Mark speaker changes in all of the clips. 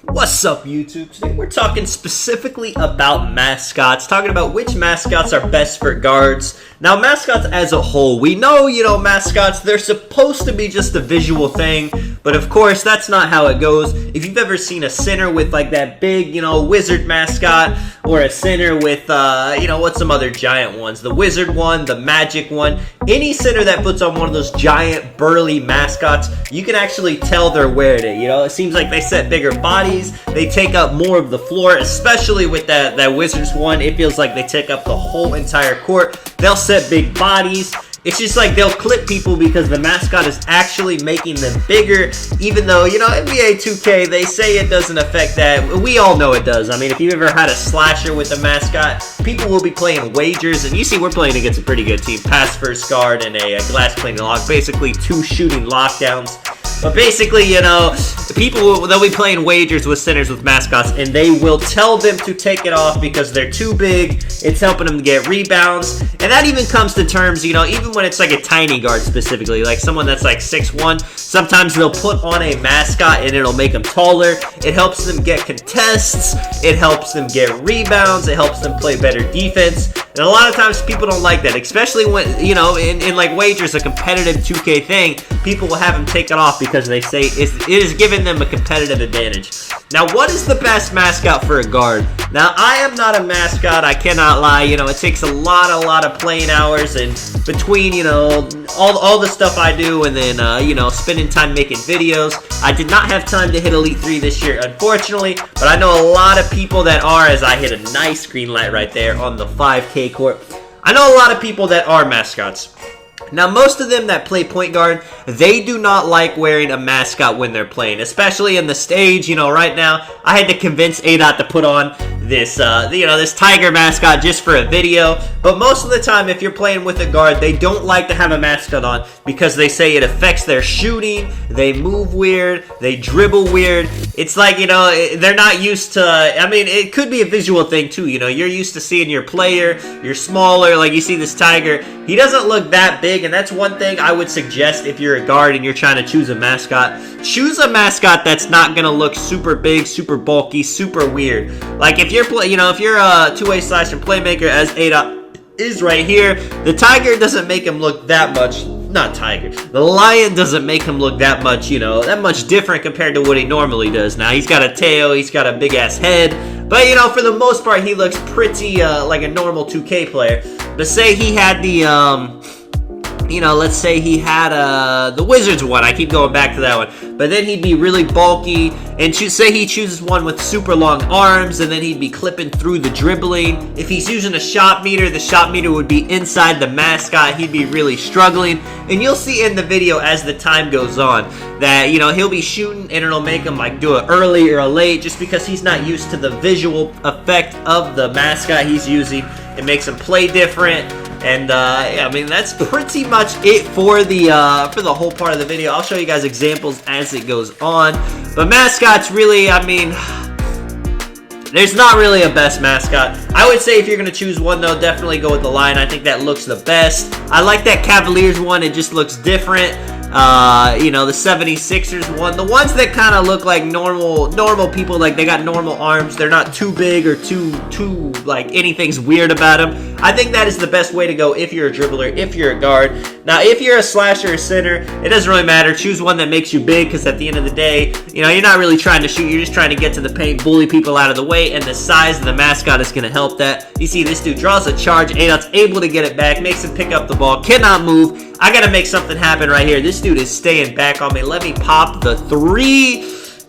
Speaker 1: What's up, YouTube? Today we're talking specifically about mascots, talking about which mascots are best for guards. Now, mascots as a whole, we know, mascots, they're supposed to be just a visual thing, but of course, that's not how it goes. If you've ever seen a center with like that big, wizard mascot, or a center with, what's some other giant ones? The wizard one, the magic one, any center that puts on one of those giant, burly mascots, you can actually tell they're wearing it, It seems like they set bigger bodies. They take up more of the floor, especially with that Wizards one. It feels like they take up the whole entire court. They'll set big bodies. It's just like they'll clip people because the mascot is actually making them bigger, even though, NBA 2K, they say it doesn't affect that. We all know it does. I mean, if you've ever had a slasher with a mascot, people will be playing wagers, and you see we're playing against a pretty good team. Pass first guard and a glass cleaning lock, basically 2 shooting lockdowns. But basically, people, they'll be playing wagers with centers with mascots, and they will tell them to take it off because they're too big. It's helping them to get rebounds. And that even comes to terms, even when it's like a tiny guard specifically, like someone that's like 6'1", sometimes they'll put on a mascot and it'll make them taller. It helps them get contests. It helps them get rebounds. It helps them play better defense. And a lot of times people don't like that, especially when, in like wagers, a competitive 2K thing, people will have them take it off because they say it is giving them a competitive advantage. Now, what is the best mascot for a guard? Now, I am not a mascot. I cannot lie. It takes a lot of playing hours, and between, all the stuff I do and then, spending time making videos, I did not have time to hit Elite 3 this year, unfortunately, but I know a lot of people that are, as I hit a nice green light right there on the 5K court. I know a lot of people that are mascots. Now, most of them that play point guard, they do not like wearing a mascot when they're playing, especially in the stage. Right now, I had to convince A-Dot to put on this, this tiger mascot just for a video. But most of the time, if you're playing with a guard, they don't like to have a mascot on because they say it affects their shooting, they move weird, they dribble weird. It's like, they're not used to, it could be a visual thing too, you're used to seeing your player, you're smaller, like you see this tiger, he doesn't look that big, and that's one thing I would suggest if you're a guard and you're trying to choose a mascot. Choose a mascot that's not going to look super big, super bulky, super weird. Like if you're a two-way slasher playmaker, as A-Dot is right here, the tiger doesn't make him look that much. Not tiger. The lion doesn't make him look that much, that much different compared to what he normally does. Now, he's got a tail, he's got a big-ass head, but, for the most part, he looks pretty, like a normal 2K player. But say he had the, let's say he had the Wizards one. I keep going back to that one. But then he'd be really bulky, and say he chooses one with super long arms, and then he'd be clipping through the dribbling. If he's using a shot meter, the shot meter would be inside the mascot. He'd be really struggling. And you'll see in the video as the time goes on that, he'll be shooting, and it'll make him like do it early or late just because he's not used to the visual effect of the mascot he's using. It makes him play different. And, that's pretty much it for the whole part of the video. I'll show you guys examples as it goes on. But mascots, really, there's not really a best mascot. I would say if you're going to choose one, though, definitely go with the Lion. I think that looks the best. I like that Cavaliers one. It just looks different. The 76ers one. The ones that kind of look like normal people, like they got normal arms. They're not too big or too like anything's weird about them. I think that is the best way to go if you're a dribbler, if you're a guard. Now, if you're a slasher or center, it doesn't really matter. Choose one that makes you big because at the end of the day, you're not really trying to shoot. You're just trying to get to the paint, bully people out of the way, and the size of the mascot is going to help that. You see this dude draws a charge. A-Dot's able to get it back, makes him pick up the ball, cannot move. I got to make something happen right here. This dude is staying back on me. Let me pop the 3.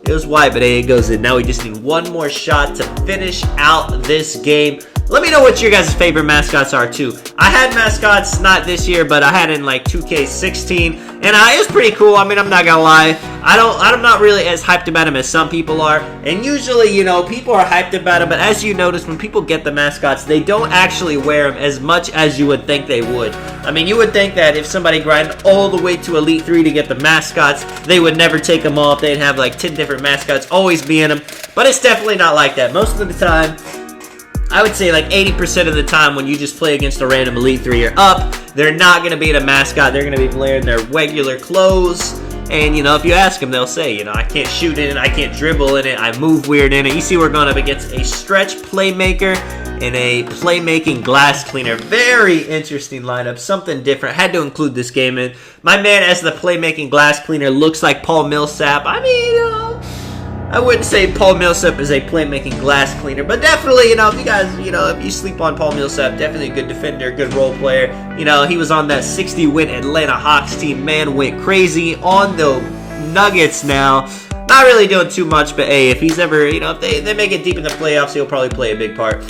Speaker 1: It was wide, but it goes in. Now we just need one more shot to finish out this game. Let me know what your guys' favorite mascots are, too. I had mascots, not this year, but I had in, like, 2K16, and it was pretty cool. I'm not gonna lie. I'm not really as hyped about them as some people are, and usually, people are hyped about them, but as you notice, when people get the mascots, they don't actually wear them as much as you would think they would. You would think that if somebody grinded all the way to Elite 3 to get the mascots, they would never take them off. They'd have, like, 10 different mascots always be in them, but it's definitely not like that. Most of the time, I would say like 80% of the time when you just play against a random Elite 3 or up, they're not going to be in a mascot. They're going to be wearing their regular clothes. And, you know, if you ask them, they'll say, you know, I can't shoot in it, I can't dribble in it, I move weird in it. You see we're going up against a stretch playmaker and a playmaking glass cleaner. Very interesting lineup, something different. Had to include this game in. My man as the playmaking glass cleaner looks like Paul Millsap. I mean, I wouldn't say Paul Millsap is a playmaking glass cleaner, but definitely, you know, if you guys, you know, if you sleep on Paul Millsap, definitely a good defender, good role player. You know, he was on that 60-win Atlanta Hawks team. Man went crazy on the Nuggets now. Not really doing too much, but hey, if he's ever, you know, if they make it deep in the playoffs, he'll probably play a big part.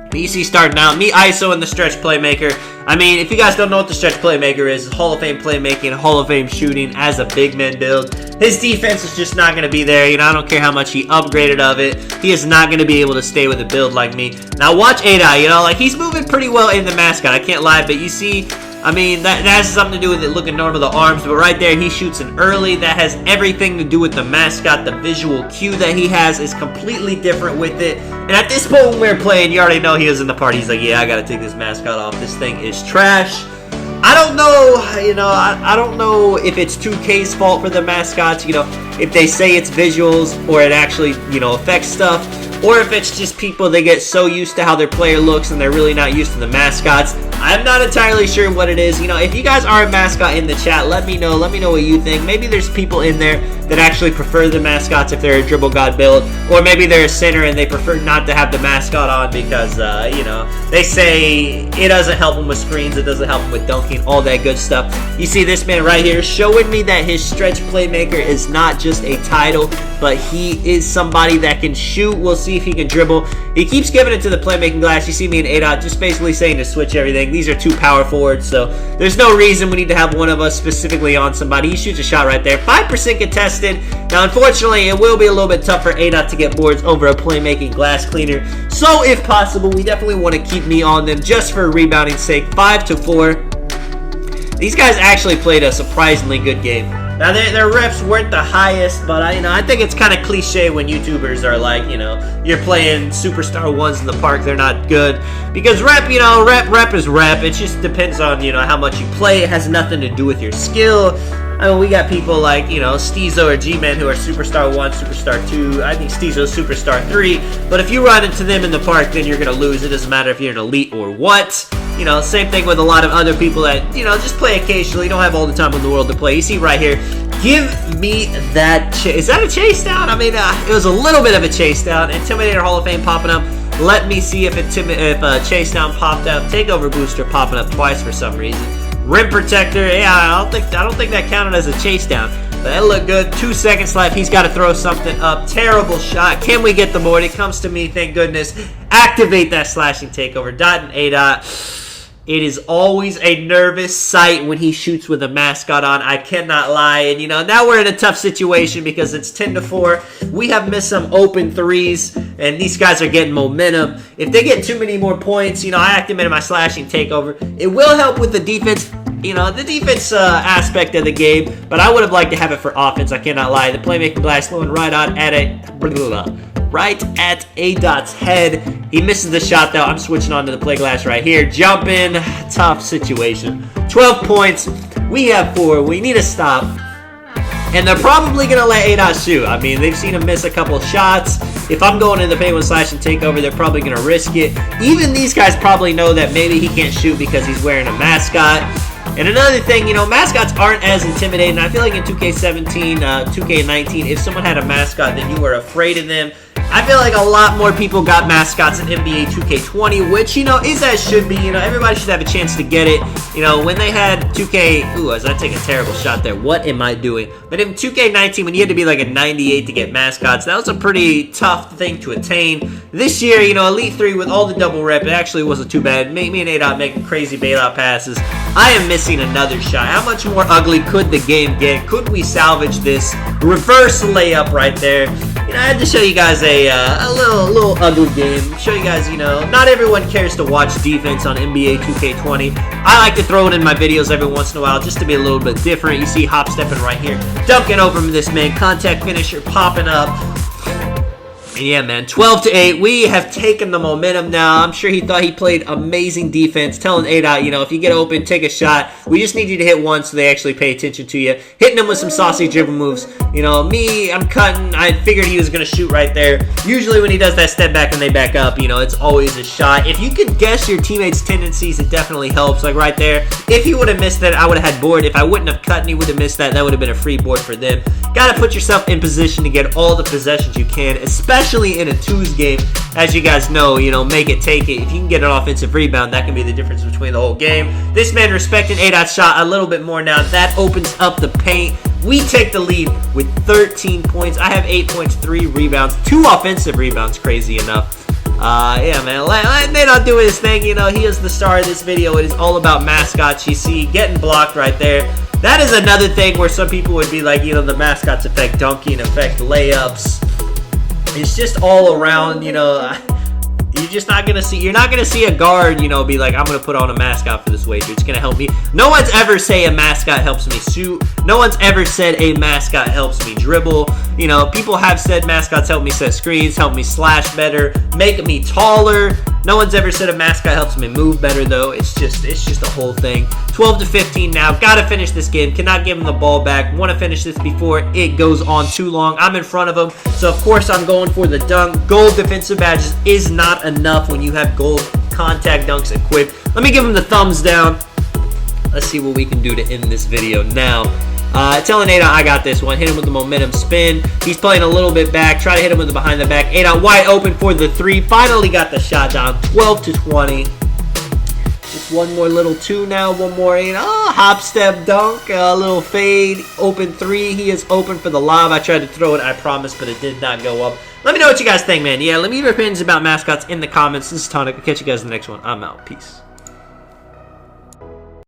Speaker 1: BC starting out, me ISO and the stretch playmaker. I mean, if you guys don't know what the stretch playmaker is, Hall of Fame playmaking, Hall of Fame shooting as a big man build. His defense is just not going to be there. You know, I don't care how much he upgraded of it. He is not going to be able to stay with a build like me. Now watch Ada, you know, like he's moving pretty well in the mascot. I can't lie, but you see, I mean, that has something to do with it looking normal, the arms, but right there, he shoots an early. That has everything to do with the mascot. The visual cue that he has is completely different with it. And at this point when we're playing, you already know he was in the party. He's like, yeah, I got to take this mascot off. This thing is trash. I don't know, you know, I don't know if it's 2K's fault for the mascots, you know, if they say it's visuals or it actually, you know, affects stuff, or if it's just people, they get so used to how their player looks and they're really not used to the mascots. I'm not entirely sure what it is. You know, if you guys are a mascot in the chat, let me know what you think. Maybe there's people in there that actually prefer the mascots if they're a dribble god build, or maybe they're a center and they prefer not to have the mascot on because, you know, they say it doesn't help them with screens, it doesn't help them with dunking, all that good stuff. You see this man right here showing me that his stretch playmaker is not just a title, but he is somebody that can shoot. We'll see if he can dribble. He keeps giving it to the playmaking glass. You see me in ADOT just basically saying to switch everything. These are two power forwards, so there's no reason we need to have one of us specifically on somebody. He shoots a shot right there. 5% contested. Now, unfortunately, it will be a little bit tough for ADOT to get boards over a playmaking glass cleaner. So, if possible, we definitely want to keep me on them just for rebounding's sake. 5-4. These guys actually played a surprisingly good game. Now, their reps weren't the highest, but I think it's kind of cliche when YouTubers are like, you know, you're playing superstar ones in the park, they're not good. Because rep, you know, rep is rep. It just depends on, you know, how much you play. It has nothing to do with your skill. I mean, we got people like, you know, Steezo or G-Man who are Superstar 1, Superstar 2. I think Steezo's Superstar 3. But if you run into them in the park, then you're going to lose. It doesn't matter if you're an elite or what. You know, same thing with a lot of other people that, you know, just play occasionally. Don't have all the time in the world to play. You see right here, give me that chase. Is that a chase down? I mean, it was a little bit of a chase down. Intimidator Hall of Fame popping up. Let me see if chase down popped up. Takeover booster popping up twice for some reason. Rim protector, yeah, I don't think that counted as a chase down. But that looked good. 2 seconds left. He's got to throw something up. Terrible shot. Can we get the board? It comes to me, thank goodness. Activate that slashing takeover. Dot and A-Dot. It is always a nervous sight when he shoots with a mascot on. I cannot lie. And, you know, now we're in a tough situation because it's 10-4. We have missed some open threes, and these guys are getting momentum. If they get too many more points, you know, I activated my slashing takeover. It will help with the defense, you know, the defense aspect of the game, but I would have liked to have it for offense. I cannot lie. The playmaking glass flowing right on at it. Right at A-Dot's head. He misses the shot, though. I'm switching on to the play glass right here. Jumping. Tough situation. 12 points. We have 4. We need to stop. And they're probably going to let A-Dot shoot. I mean, they've seen him miss a couple shots. If I'm going in the paint with slash and takeover, they're probably going to risk it. Even these guys probably know that maybe he can't shoot because he's wearing a mascot. And another thing, you know, mascots aren't as intimidating. I feel like in 2K17, 2K19, if someone had a mascot, then you were afraid of them. I feel like a lot more people got mascots in NBA 2K20, which, you know, is as should be. You know, everybody should have a chance to get it. You know, when they had 2K... Ooh, I take a terrible shot there. What am I doing? But in 2K19, when you had to be like a 98 to get mascots, that was a pretty tough thing to attain. This year, you know, Elite 3 with all the double rep, it actually wasn't too bad. Me and A-Dot making crazy bailout passes. I am missing another shot. How much more ugly could the game get? Could we salvage this reverse layup right there? You know, I had to show you guys a little ugly game. Show you guys, you know, not everyone cares to watch defense on NBA 2K20. I like to throw it in my videos every once in a while just to be a little bit different. You see hop stepping right here, dunking over this man, contact finisher popping up. Yeah, man, 12-8. We have taken the momentum now. I'm sure he thought he played amazing defense. Telling A-Dot, you know, if you get open, take a shot. We just need you to hit one so they actually pay attention to you. Hitting him with some saucy dribble moves. You know, me, I'm cutting. I figured he was going to shoot right there. Usually when he does that step back and they back up, you know, it's always a shot. If you could guess your teammates' tendencies, it definitely helps. Like right there, if he would have missed that, I would have had board. If I wouldn't have cut and he would have missed that, that would have been a free board for them. Got to put yourself in position to get all the possessions you can, especially in a twos game. As you guys know, you know, make it, take it. If you can get an offensive rebound, that can be the difference between the whole game. This man respecting A-Dot's shot a little bit more now. That opens up the paint. We take the lead with 13 points. I have 8 points, 3 rebounds, 2 offensive rebounds, crazy enough. Yeah, man, let A-Dot do his thing. You know, he is the star of this video. It is all about mascots. You see, getting blocked right there. That is another thing where some people would be like, you know, the mascots affect dunking, affect layups. It's just all around, you know. You're not gonna see a guard, you know, be like, I'm gonna put on a mascot for this wager. It's gonna help me. No one's ever say a mascot helps me shoot. No one's ever said a mascot helps me dribble. You know, people have said mascots help me set screens, help me slash better, make me taller. No one's ever said a mascot helps me move better, though. It's just a whole thing. 12-15 now. Gotta finish this game. Cannot give him the ball back. Want to finish this before it goes on too long. I'm in front of him, so of course I'm going for the dunk. Gold defensive badges is not enough when you have gold contact dunks equipped. Let me give him the thumbs down. Let's see what we can do to end this video now. Telling A-Dot I got this one. Hit him with the momentum spin. He's playing a little bit back. Try to hit him with the behind the back. A-Dot wide open for the 3. Finally got the shot down. 12-20. Just one more little 2 now. One more, you know, hop, step, dunk. A little fade. Open 3. He is open for the lob. I tried to throw it, I promise, but it did not go up. Let me know what you guys think, man. Yeah, let me know your opinions about mascots in the comments. This is Tonic. I'll catch you guys in the next one. I'm out. Peace.